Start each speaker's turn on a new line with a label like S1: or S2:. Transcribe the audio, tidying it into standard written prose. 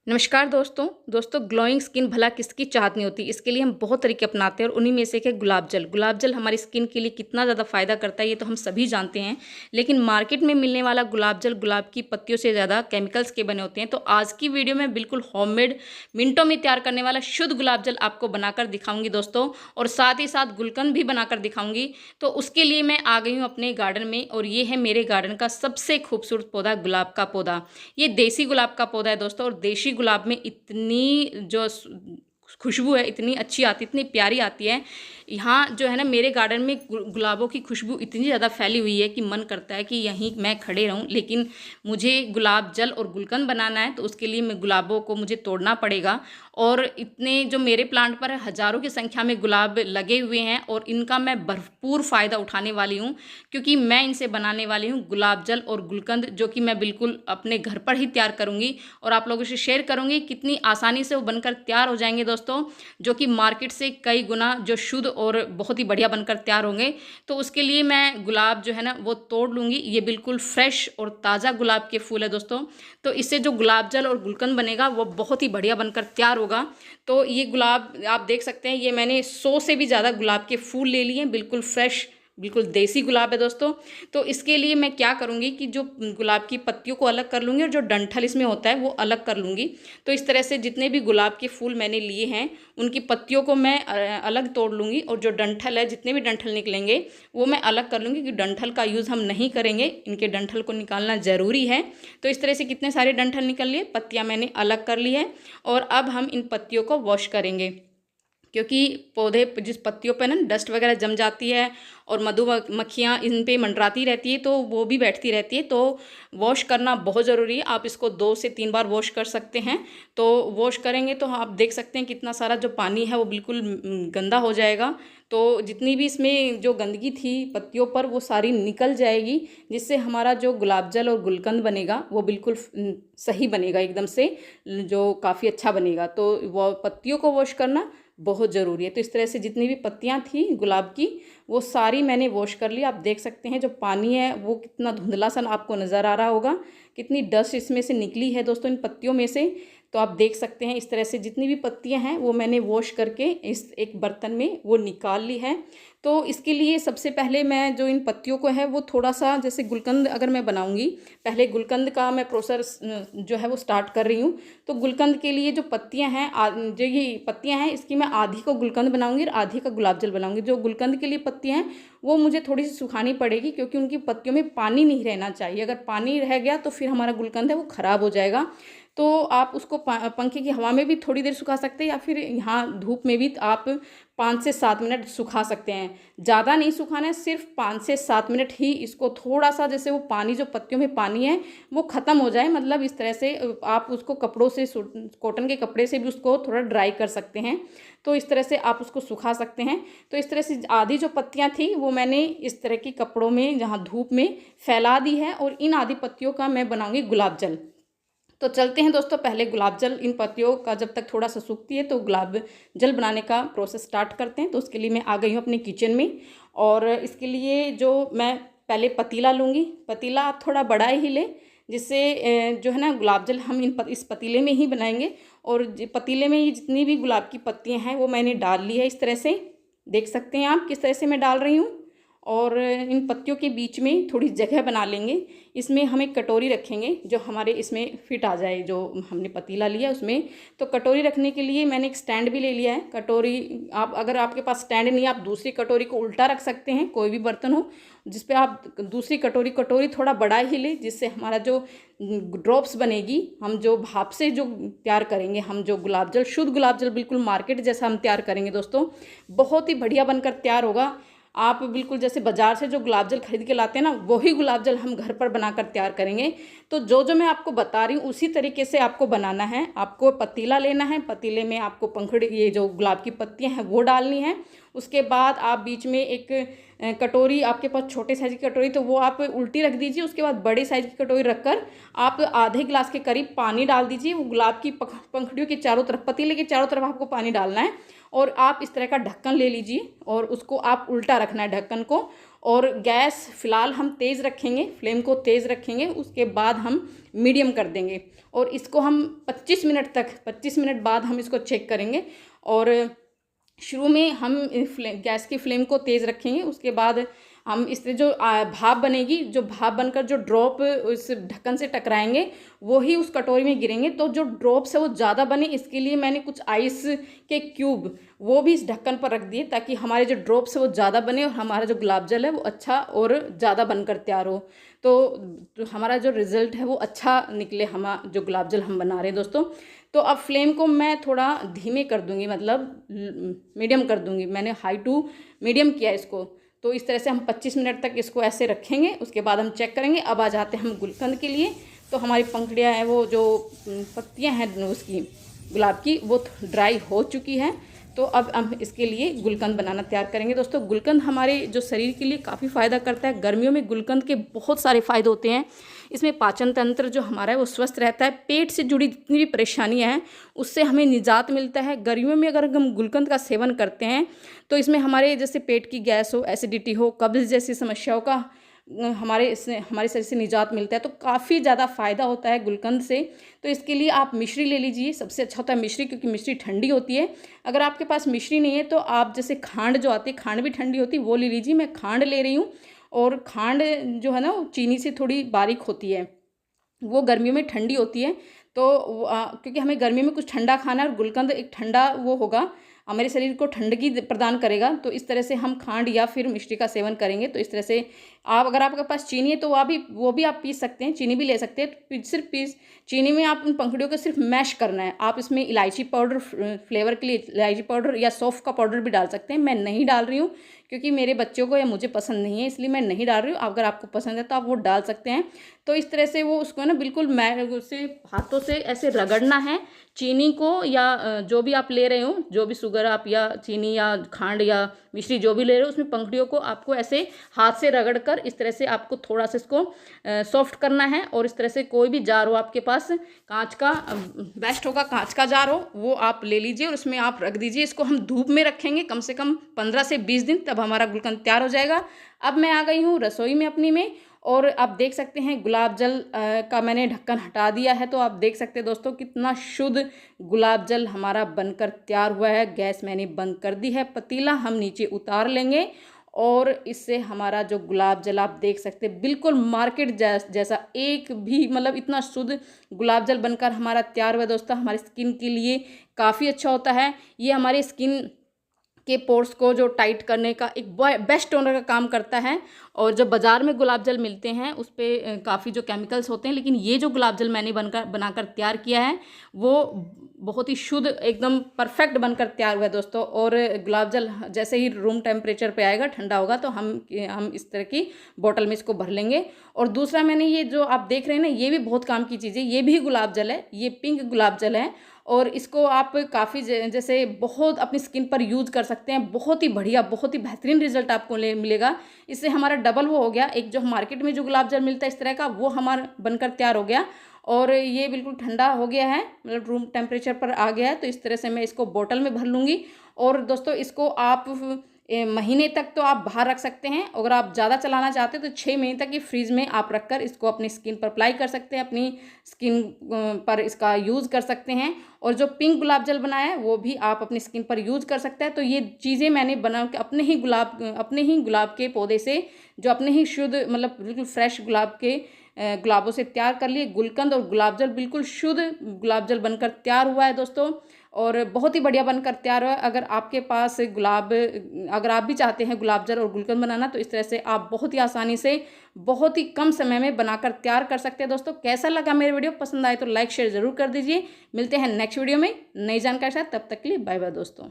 S1: नमस्कार दोस्तों glowing skin भला किसकी चाहत नहीं होती। इसके लिए हम बहुत तरीके अपनाते हैं और उन्हीं में से एक है गुलाब जल हमारी स्किन के लिए कितना ज़्यादा फ़ायदा करता है ये तो हम सभी जानते हैं। लेकिन मार्केट में मिलने वाला गुलाब जल गुलाब की पत्तियों से ज़्यादा केमिकल्स के बने होते हैं। तो आज की वीडियो में बिल्कुल होममेड मिनटों में तैयार करने वाला शुद्ध गुलाब जल आपको बनाकर दिखाऊंगी दोस्तों, और साथ ही साथ गुलकंद भी बनाकर दिखाऊंगी। तो उसके लिए मैं आ गई हूँ अपने गार्डन में, और ये है मेरे गार्डन का सबसे खूबसूरत पौधा, गुलाब का पौधा। ये देसी गुलाब का पौधा है दोस्तों, और देसी गुलाब में इतनी जो खुशबू है इतनी अच्छी आती, इतनी प्यारी आती है। यहाँ जो है ना, मेरे गार्डन में गुलाबों की खुशबू इतनी ज़्यादा फैली हुई है कि मन करता है कि यहीं मैं खड़े रहूं। लेकिन मुझे गुलाब जल और गुलकंद बनाना है, तो उसके लिए मैं गुलाबों को मुझे तोड़ना पड़ेगा। और इतने जो मेरे प्लांट पर हज़ारों की संख्या में गुलाब लगे हुए हैं, और इनका मैं भरपूर फ़ायदा उठाने वाली हूँ, क्योंकि मैं इनसे बनाने वाली हूँ गुलाब जल और गुलकंद, जो कि मैं बिल्कुल अपने घर पर ही तैयार करूँगी और आप लोगों से शेयर करूँगी कितनी आसानी से वो बनकर तैयार हो जाएंगे दोस्तों, जो कि मार्केट से कई गुना जो शुद्ध और बहुत ही बढ़िया बनकर तैयार होंगे। तो उसके लिए मैं गुलाब जो है ना वो तोड़ लूँगी। ये बिल्कुल फ्रेश और ताज़ा गुलाब के फूल है दोस्तों। तो इससे जो गुलाब जल और गुलकंद बनेगा वो बहुत ही बढ़िया बनकर तैयार होगा। तो ये गुलाब आप देख सकते हैं, ये मैंने 100 से भी ज़्यादा गुलाब के फूल ले लिए हैं, बिल्कुल फ्रेश बिल्कुल देसी गुलाब है दोस्तों। तो इसके लिए मैं क्या करूँगी कि जो गुलाब की पत्तियों को अलग कर लूँगी और जो डंठल इसमें होता है वो अलग कर लूँगी। तो इस तरह से जितने भी गुलाब के फूल मैंने लिए हैं उनकी पत्तियों को मैं अलग तोड़ लूँगी, और जो डंठल है, जितने भी डंठल निकलेंगे वो मैं अलग कर लूँगी, क्योंकि डंठल का यूज़ हम नहीं करेंगे, इनके डंठल को निकालना ज़रूरी है। तो इस तरह से कितने सारे डंठल निकल लिए, पत्तियाँ मैंने अलग कर ली है। और अब हम इन पत्तियों को वॉश करेंगे, क्योंकि पौधे जिस पत्तियों पे ना डस्ट वगैरह जम जाती है और मधुमक्खियाँ इन पे मंडराती रहती है, तो वो भी बैठती रहती है। तो वॉश करना बहुत ज़रूरी है। आप इसको 2 से 3 बार वॉश कर सकते हैं। तो वॉश करेंगे तो आप देख सकते हैं कितना सारा जो पानी है वो बिल्कुल गंदा हो जाएगा। तो जितनी भी इसमें जो गंदगी थी पत्तियों पर वो सारी निकल जाएगी, जिससे हमारा जो गुलाब जल और गुलकंद बनेगा वो बिल्कुल सही बनेगा, एकदम से जो काफ़ी अच्छा बनेगा। तो वो पत्तियों को वॉश करना बहुत ज़रूरी है। तो इस तरह से जितनी भी पत्तियां थी गुलाब की वो सारी मैंने वॉश कर ली। आप देख सकते हैं जो पानी है वो कितना धुंधला सा आपको नज़र आ रहा होगा, कितनी डस्ट इसमें से निकली है दोस्तों इन पत्तियों में से। तो आप देख सकते हैं इस तरह से जितनी भी पत्तियां हैं वो मैंने वॉश करके इस एक बर्तन में वो निकाल ली है। तो इसके लिए सबसे पहले मैं जो इन पत्तियों को है वो थोड़ा सा, जैसे गुलकंद अगर मैं बनाऊंगी, पहले गुलकंद का मैं प्रोसेस जो है वो स्टार्ट कर रही हूँ। तो गुलकंद के लिए जो पत्तियां हैं, जो ये पत्तियां हैं इसकी मैं आधी को गुलकंद बनाऊंगी और आधी का गुलाब जल बनाऊंगी। जो गुलकंद के लिए पत्तियां हैं वो मुझे थोड़ी सी सुखानी पड़ेगी, क्योंकि उनकी पत्तियों में पानी नहीं रहना चाहिए। अगर पानी रह गया तो फिर हमारा गुलकंद है वो ख़राब हो जाएगा। तो आप उसको पंखे की हवा में भी थोड़ी देर सुखा सकते हैं, या फिर यहाँ धूप में भी आप 5 से 7 मिनट सुखा सकते हैं। ज़्यादा नहीं सुखाना है, सिर्फ 5 से 7 मिनट ही इसको थोड़ा सा, जैसे वो पानी जो पत्तियों में पानी है वो ख़त्म हो जाए, मतलब इस तरह से आप उसको कपड़ों से, कॉटन के कपड़े से भी उसको थोड़ा ड्राई कर सकते हैं। तो इस तरह से आप उसको सुखा सकते हैं। तो इस तरह से आधी जो पत्तियां थी वो मैंने इस तरह के कपड़ों में जहाँ धूप में फैला दी है, और इन आधी पत्तियों का मैं बनाऊंगी गुलाब जल। तो चलते हैं दोस्तों, पहले गुलाब जल, इन पत्तियों का जब तक थोड़ा सा सूखती है तो गुलाब जल बनाने का प्रोसेस स्टार्ट करते हैं। तो उसके लिए मैं आ गई हूँ अपने किचन में, और इसके लिए जो मैं पहले पतीला लूँगी। पतीला आप थोड़ा बड़ा ही लें, जिससे जो है ना गुलाब जल हम इस पतीले में ही बनाएंगे। और पतीले में ये जितनी भी गुलाब की पत्तियाँ हैं वो मैंने डाल ली है। इस तरह से देख सकते हैं आप किस तरह से मैं डाल रही हूँ। और इन पत्तियों के बीच में थोड़ी जगह बना लेंगे। इसमें हम एक कटोरी रखेंगे जो हमारे इसमें फिट आ जाए, जो हमने पतीला लिया उसमें। तो कटोरी रखने के लिए मैंने एक स्टैंड भी ले लिया है। कटोरी आप, अगर आपके पास स्टैंड नहीं है, आप दूसरी कटोरी को उल्टा रख सकते हैं, कोई भी बर्तन हो जिस पे आप दूसरी कटोरी थोड़ा बड़ा ही ले, जिससे हमारा जो ड्रॉप्स बनेगी, हम जो भाप से जो तैयार करेंगे, हम जो गुलाब जल, शुद्ध गुलाब जल बिल्कुल मार्केट जैसा हम तैयार करेंगे दोस्तों, बहुत ही बढ़िया बनकर तैयार होगा। आप बिल्कुल जैसे बाजार से जो गुलाब जल खरीद के लाते हैं ना, वही गुलाब जल हम घर पर बनाकर तैयार करेंगे। तो जो जो मैं आपको बता रही हूँ उसी तरीके से आपको बनाना है। आपको पतीला लेना है, पतीले में आपको पंखुड़ी, ये जो गुलाब की पत्तियाँ हैं वो डालनी है। उसके बाद आप बीच में एक कटोरी, आपके पास छोटे साइज़ की कटोरी तो वो आप उल्टी रख दीजिए। उसके बाद बड़े साइज़ की कटोरी रखकर आप आधे गिलास के करीब पानी डाल दीजिए। वो गुलाब की पंखुड़ियों के चारों तरफ, पतीले के चारों तरफ आपको पानी डालना है। और आप इस तरह का ढक्कन ले लीजिए और उसको आप उल्टा रखना है ढक्कन को। और गैस फ़िलहाल हम तेज़ रखेंगे, फ्लेम को तेज़ रखेंगे, उसके बाद हम मीडियम कर देंगे और इसको हम 25 मिनट तक 25 मिनट बाद हम इसको चेक करेंगे। और शुरू में हम गैस की फ्लेम को तेज़ रखेंगे, उसके बाद हम इससे जो भाप बनेगी, जो भाप बनकर जो ड्रॉप उस ढक्कन से टकराएंगे वो ही उस कटोरी में गिरेंगे। तो जो ड्रॉप्स है वो ज़्यादा बने, इसके लिए मैंने कुछ आइस के क्यूब वो भी इस ढक्कन पर रख दिए ताकि हमारे जो ड्रॉप्स है वो ज़्यादा बने और हमारा जो गुलाब जल है वो अच्छा और ज़्यादा बनकर तैयार हो। तो हमारा जो रिज़ल्ट है वो अच्छा निकले, जो गुलाब जल हम बना रहे हैं दोस्तों। तो अब फ्लेम को मैं थोड़ा धीमे कर दूंगी, मतलब मीडियम कर दूंगी, मैंने हाई टू मीडियम किया इसको। तो इस तरह से हम 25 मिनट तक इसको ऐसे रखेंगे, उसके बाद हम चेक करेंगे। अब आ जाते हैं हम गुलकंद के लिए। तो हमारी पंखुड़ियाँ हैं, वो जो पत्तियाँ हैं उसकी गुलाब की, वो ड्राई हो चुकी हैं। तो अब हम इसके लिए गुलकंद बनाना तैयार करेंगे दोस्तों। गुलकंद हमारे जो शरीर के लिए काफ़ी फ़ायदा करता है। गर्मियों में गुलकंद के बहुत सारे फ़ायदे होते हैं। इसमें पाचन तंत्र जो हमारा है वो स्वस्थ रहता है। पेट से जुड़ी जितनी भी परेशानियां हैं उससे हमें निजात मिलता है। गर्मियों में अगर हम गुलकंद का सेवन करते हैं तो इसमें हमारे जैसे पेट की गैस हो, एसिडिटी हो, कब्ज़ जैसी समस्याओं का हमारे शरीर से निजात मिलता है। तो काफ़ी ज़्यादा फ़ायदा होता है गुलकंद से। तो इसके लिए आप मिश्री ले लीजिए, सबसे अच्छा होता है मिश्री, क्योंकि मिश्री ठंडी होती है। अगर आपके पास मिश्री नहीं है तो आप जैसे खांड जो आती है, खांड भी ठंडी होती है, वो ले लीजिए। मैं खांड ले रही हूँ और खांड जो है ना वो चीनी से थोड़ी बारीक होती है, वो गर्मियों में ठंडी होती है। तो क्योंकि हमें गर्मियों में कुछ ठंडा खाना है और गुलकंद एक ठंडा वो होगा, हमारे शरीर को ठंडगी प्रदान करेगा। तो इस तरह से हम खांड या फिर मिश्री का सेवन करेंगे। तो इस तरह से आप, अगर आपके पास चीनी है तो वो भी आप पीस सकते हैं, चीनी भी ले सकते हैं। सिर्फ चीनी में आप उन पंखुड़ियों को सिर्फ मैश करना है। आप इसमें इलायची पाउडर, फ्लेवर के लिए इलायची पाउडर या सौंफ का पाउडर भी डाल सकते हैं। मैं नहीं डाल रही हूँ क्योंकि मेरे बच्चों को या मुझे पसंद नहीं है, इसलिए मैं नहीं डाल रही हूँ। अगर आपको पसंद है तो आप वो डाल सकते हैं। तो इस तरह से वो उसको ना बिल्कुल उसे हाथों से ऐसे रगड़ना है चीनी को, या जो भी आप ले रहे हो, जो भी शुगर आप या चीनी या खांड या मिश्री जो भी ले रहे हो, उसमें पंखुड़ियों को आपको ऐसे हाथ से रगड़कर इस तरह से आपको थोड़ा सा इसको सॉफ्ट करना है। और इस तरह से कोई भी जार हो आपके पास, कांच का बेस्ट होगा, कांच का जार हो वो आप ले लीजिए और उसमें आप रख दीजिए। इसको हम धूप में रखेंगे कम से कम 15 से 20 दिन, तब हमारा गुलकंद तैयार हो जाएगा। अब मैं आ गई हूँ रसोई में अपनी में, और आप देख सकते हैं गुलाब जल का मैंने ढक्कन हटा दिया है। तो आप देख सकते हैं दोस्तों कितना शुद्ध गुलाब जल हमारा बनकर तैयार हुआ है। गैस मैंने बंद कर दी है, पतीला हम नीचे उतार लेंगे और इससे हमारा जो गुलाब जल आप देख सकते हैं बिल्कुल मार्केट जैसा, एक भी मतलब इतना शुद्ध गुलाब जल बनकर हमारा तैयार हुआ है दोस्तों। हमारी स्किन के लिए काफ़ी अच्छा होता है। ये हमारी स्किन के पोर्स को जो टाइट करने का एक बेस्ट टोनर का काम करता है। और जो बाज़ार में गुलाब जल मिलते हैं उस पर काफ़ी जो केमिकल्स होते हैं, लेकिन ये जो गुलाब जल मैंने बनाकर तैयार किया है वो बहुत ही शुद्ध, एकदम परफेक्ट बनकर तैयार हुआ है दोस्तों। और गुलाब जल जैसे ही रूम टेम्परेचर पे आएगा, ठंडा होगा, तो हम इस तरह की बोतल में इसको भर लेंगे। और दूसरा मैंने ये जो आप देख रहे हैं ना, ये भी बहुत काम की चीज़ है, ये भी गुलाब जल है, ये पिंक गुलाब जल है। और इसको आप काफ़ी जैसे बहुत अपनी स्किन पर यूज़ कर सकते हैं। बहुत ही बढ़िया, बहुत ही बेहतरीन रिजल्ट आपको मिलेगा। इससे हमारा डबल वो हो गया, एक जो मार्केट में जो गुलाब जल मिलता है इस तरह का, वो हमारा बनकर तैयार हो गया और ये बिल्कुल ठंडा हो गया है, मतलब रूम टेम्परेचर पर आ गया है। तो इस तरह से मैं इसको बोतल में भर लूँगी। और दोस्तों इसको आप महीने तक तो आप बाहर रख सकते हैं। अगर आप ज़्यादा चलाना चाहते हैं तो 6 महीने तक ये फ्रीज में आप रखकर इसको अपनी स्किन पर अप्लाई कर सकते हैं, अपनी स्किन पर इसका यूज़ कर सकते हैं। और जो पिंक गुलाब जल बनाया है वो भी आप अपनी स्किन पर यूज़ कर सकते हैं। तो ये चीज़ें मैंने बना के अपने ही गुलाब के पौधे से, जो अपने ही शुद्ध मतलब बिल्कुल फ्रेश गुलाबों से तैयार कर लिए। गुलकंद और गुलाब जल बिल्कुल शुद्ध गुलाब जल बनकर तैयार हुआ है दोस्तों, और बहुत ही बढ़िया बनकर तैयार हुआ है। अगर आपके पास अगर आप भी चाहते हैं गुलाब जल और गुलकंद बनाना, तो इस तरह से आप बहुत ही आसानी से बहुत ही कम समय में बनाकर तैयार कर सकते हैं दोस्तों। कैसा लगा मेरे वीडियो? पसंद आए तो लाइक शेयर ज़रूर कर दीजिए। मिलते हैं नेक्स्ट वीडियो में नई जानकारी के साथ, तब तक के लिए बाय बाय दोस्तों।